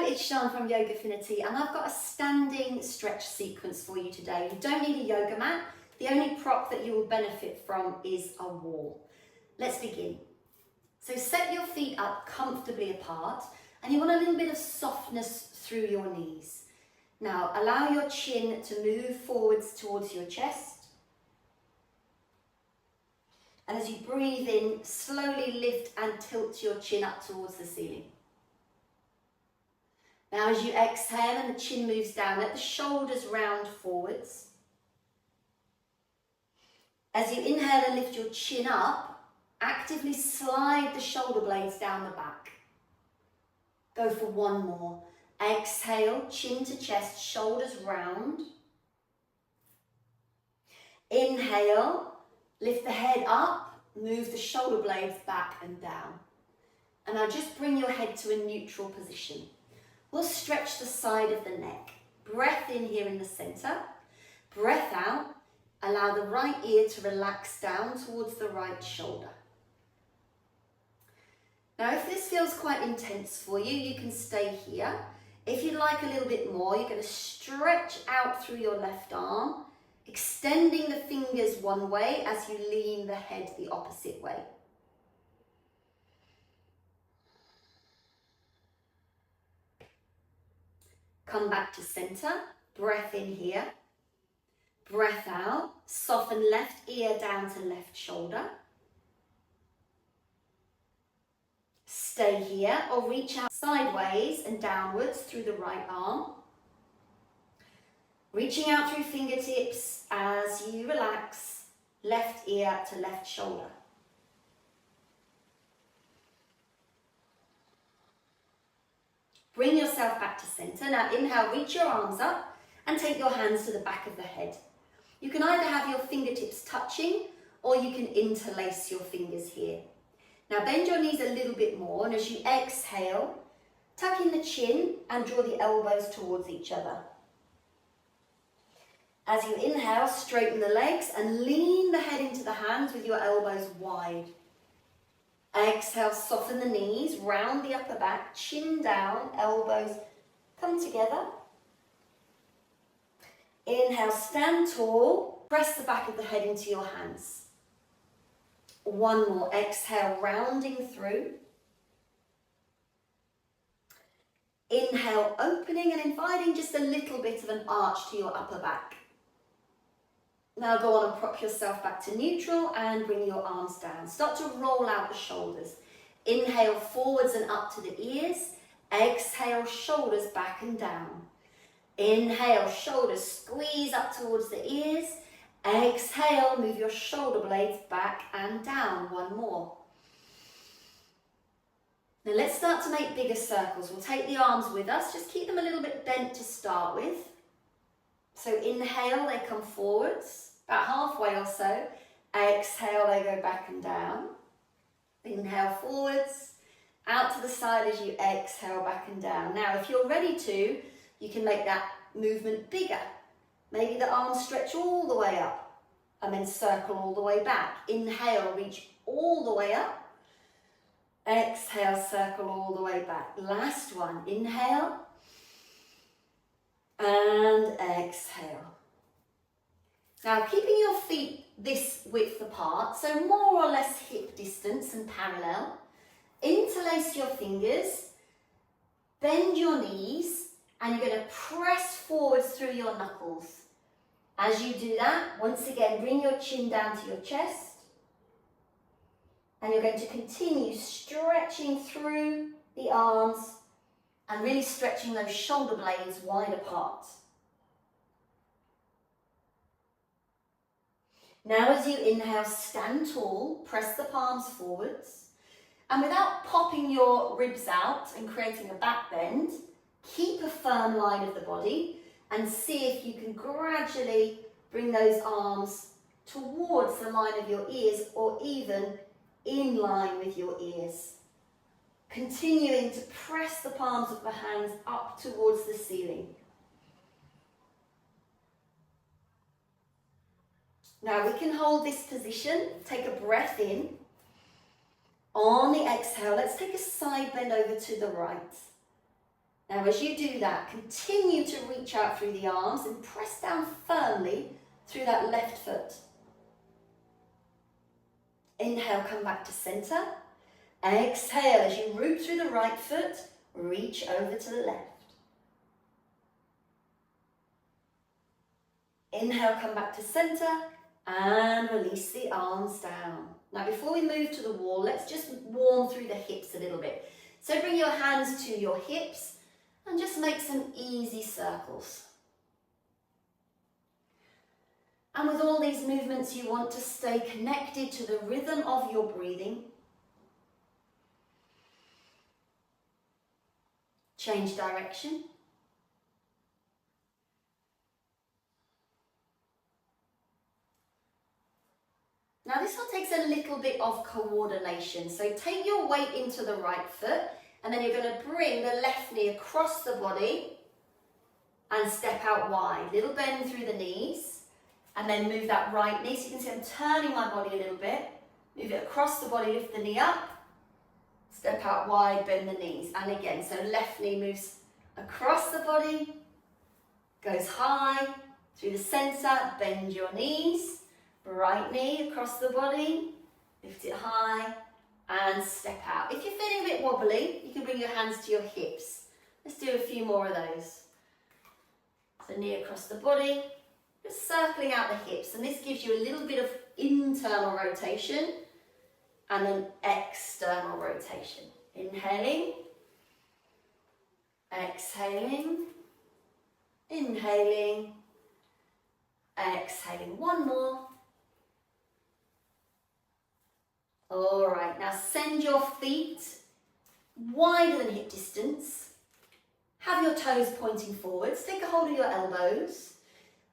it's Sian from Yogafinity, and I've got a standing stretch sequence for you today. You don't need a yoga mat. The only prop that you will benefit from is a wall. Let's begin. So set your feet up comfortably apart, and you want a little bit of softness through your knees. Now allow your chin to move forwards towards your chest. And as you breathe in, slowly lift and tilt your chin up towards the ceiling. Now as you exhale and the chin moves down, let the shoulders round forwards. As you inhale and lift your chin up, actively slide the shoulder blades down the back. Go for one more. Exhale, chin to chest, shoulders round. Inhale, lift the head up, move the shoulder blades back and down. And now just bring your head to a neutral position. We'll stretch the side of the neck. Breath in here in the center. Breath out. Allow the right ear to relax down towards the right shoulder. Now, if this feels quite intense for you, you can stay here. If you'd like a little bit more, you're going to stretch out through your left arm, extending the fingers one way as you lean the head the opposite way. Come back to center, breath in here, breath out, soften left ear down to left shoulder. Stay here or reach out sideways and downwards through the right arm. Reaching out through fingertips as you relax, left ear to left shoulder. Bring yourself back to center. Now inhale, reach your arms up and take your hands to the back of the head. You can either have your fingertips touching or you can interlace your fingers here. Now bend your knees a little bit more, and as you exhale, tuck in the chin and draw the elbows towards each other. As you inhale, straighten the legs and lean the head into the hands with your elbows wide. Exhale, soften the knees, round the upper back, chin down, elbows come together. Inhale, stand tall, press the back of the head into your hands. One more, exhale, rounding through. Inhale, opening and inviting just a little bit of an arch to your upper back. Now go on and prop yourself back to neutral and bring your arms down. Start to roll out the shoulders. Inhale, forwards and up to the ears. Exhale, shoulders back and down. Inhale, shoulders squeeze up towards the ears. Exhale, move your shoulder blades back and down. One more. Now let's start to make bigger circles. We'll take the arms with us. Just keep them a little bit bent to start with. So inhale, they come forwards, about halfway or so. Exhale, they go back and down. Inhale forwards, out to the side as you exhale, back and down. Now, if you're ready to, you can make that movement bigger. Maybe the arms stretch all the way up and then circle all the way back. Inhale, reach all the way up. Exhale, circle all the way back. Last one, inhale. And exhale. Now keeping your feet this width apart, so more or less hip distance and parallel, interlace your fingers, bend your knees, and you're going to press forwards through your knuckles. As you do that, once again, bring your chin down to your chest, and you're going to continue stretching through the arms and really stretching those shoulder blades wide apart. Now as you inhale, stand tall, press the palms forwards, and without popping your ribs out and creating a back bend, keep a firm line of the body and see if you can gradually bring those arms towards the line of your ears or even in line with your ears. Continuing to press the palms of the hands up towards the ceiling. Now we can hold this position, take a breath in. On the exhale, let's take a side bend over to the right. Now as you do that, continue to reach out through the arms and press down firmly through that left foot. Inhale, come back to center. Exhale as you root through the right foot, reach over to the left. Inhale, come back to center and release the arms down. Now before we move to the wall, let's just warm through the hips a little bit. So bring your hands to your hips and just make some easy circles. And with all these movements, you want to stay connected to the rhythm of your breathing. Change direction. Now this one takes a little bit of coordination. So take your weight into the right foot and then you're going to bring the left knee across the body and step out wide. Little bend through the knees and then move that right knee. So you can see I'm turning my body a little bit. Move it across the body, lift the knee up. Step out wide, bend the knees. And again, so left knee moves across the body, goes high, through the center, bend your knees. Right knee across the body, lift it high and step out. If you're feeling a bit wobbly, you can bring your hands to your hips. Let's do a few more of those. So knee across the body, just circling out the hips, and this gives you a little bit of internal rotation and an external rotation. Inhaling, exhaling, inhaling, exhaling. One more. All right, now send your feet wider than hip distance. Have your toes pointing forwards. Take a hold of your elbows.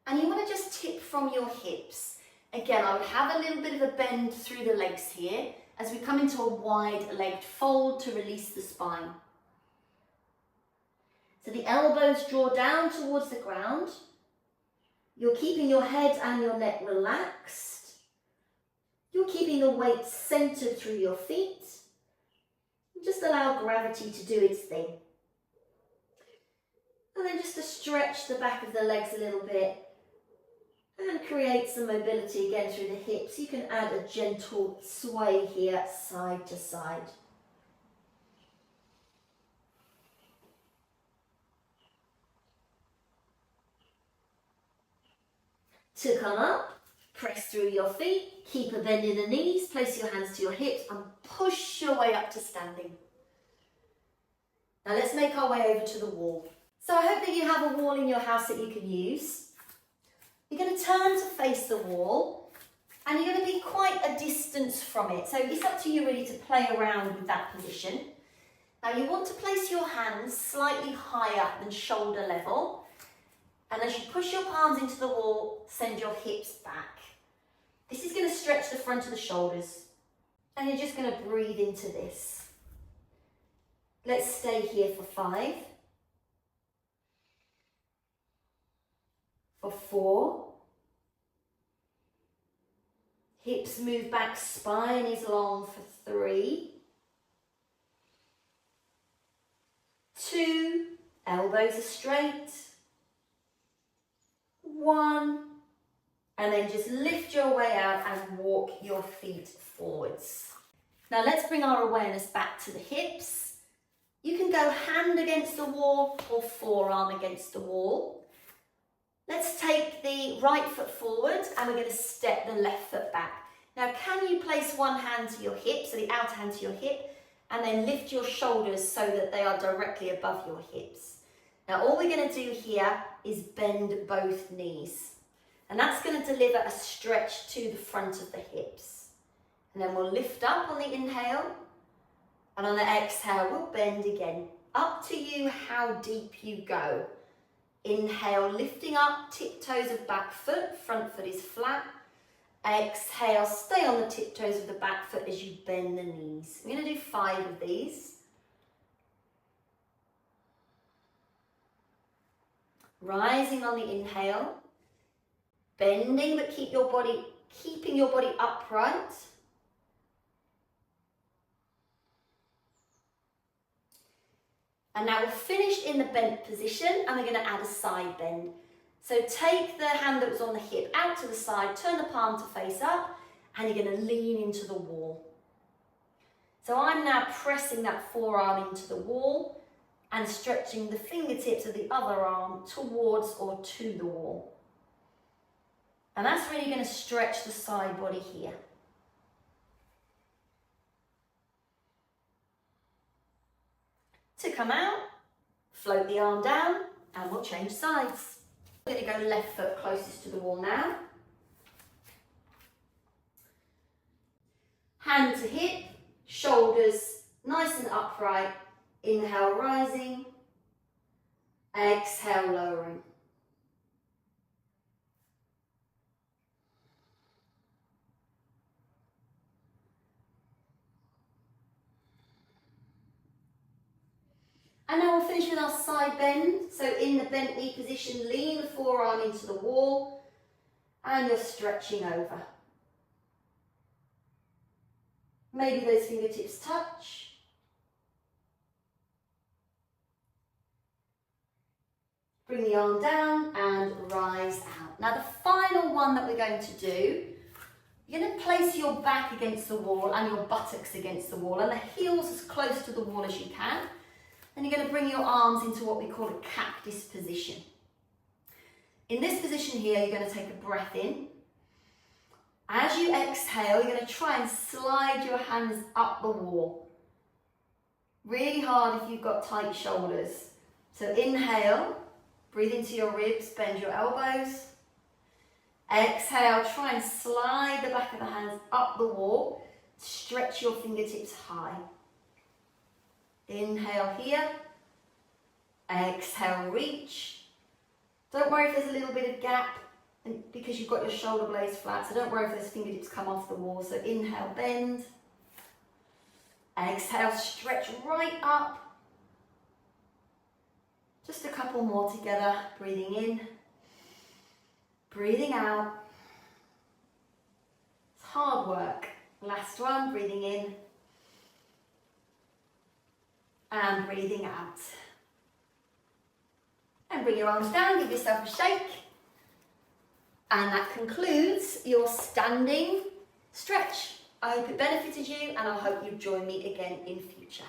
And you want to just tip from your hips. Again, I would have a little bit of a bend through the legs here as we come into a wide-legged fold to release the spine. So the elbows draw down towards the ground. You're keeping your head and your neck relaxed. You're keeping the weight centered through your feet. Just allow gravity to do its thing. And then just to stretch the back of the legs a little bit and create some mobility again through the hips. You can add a gentle sway here, side to side. To come up, press through your feet, keep a bend in the knees, place your hands to your hips and push your way up to standing. Now let's make our way over to the wall. So I hope that you have a wall in your house that you can use. You're going to turn to face the wall and you're going to be quite a distance from it. So it's up to you really to play around with that position. Now you want to place your hands slightly higher than shoulder level. And as you push your palms into the wall, send your hips back. This is going to stretch the front of the shoulders. And you're just going to breathe into this. Let's stay here for 5. For 4. Hips move back, spine is long for 3. 2. Elbows are straight. 1. And then just lift your way out and walk your feet forwards. Now let's bring our awareness back to the hips. You can go hand against the wall or forearm against the wall. Let's take the right foot forward and we're going to step the left foot back. Now can you place one hand to your hip, so the outer hand to your hip, and then lift your shoulders so that they are directly above your hips. Now all we're going to do here is bend both knees. And that's going to deliver a stretch to the front of the hips. And then we'll lift up on the inhale. And on the exhale, we'll bend again. Up to you how deep you go. Inhale, lifting up, tiptoes of back foot, front foot is flat. Exhale, stay on the tiptoes of the back foot as you bend the knees. We're going to do 5 of these. Rising on the inhale. Bending, but keeping your body upright. And now we're finished in the bent position and we're going to add a side bend. So take the hand that was on the hip out to the side, turn the palm to face up, and you're going to lean into the wall. So I'm now pressing that forearm into the wall and stretching the fingertips of the other arm towards or to the wall. And that's really going to stretch the side body here. To come out, float the arm down and we'll change sides. We're going to go left foot closest to the wall now. Hand to hip, shoulders nice and upright. Inhale, rising. Exhale, lowering. And now we'll finish with our side bend. So in the bent knee position, lean the forearm into the wall and you're stretching over. Maybe those fingertips touch. Bring the arm down and rise out. Now the final one that we're going to do, you're going to place your back against the wall and your buttocks against the wall and the heels as close to the wall as you can. And you're going to bring your arms into what we call a cactus position. In this position here, you're going to take a breath in. As you exhale, you're going to try and slide your hands up the wall. Really hard if you've got tight shoulders. So inhale, breathe into your ribs, bend your elbows. Exhale, try and slide the back of the hands up the wall. Stretch your fingertips high. Inhale here, exhale, reach. Don't worry if there's a little bit of gap because you've got your shoulder blades flat, so don't worry if those fingertips come off the wall. So inhale, bend. Exhale, stretch right up. Just a couple more together, breathing in, breathing out. It's hard work. Last one, breathing in. And breathing out. And bring your arms down, give yourself a shake. And that concludes your standing stretch. I hope it benefited you and I hope you join me again in future.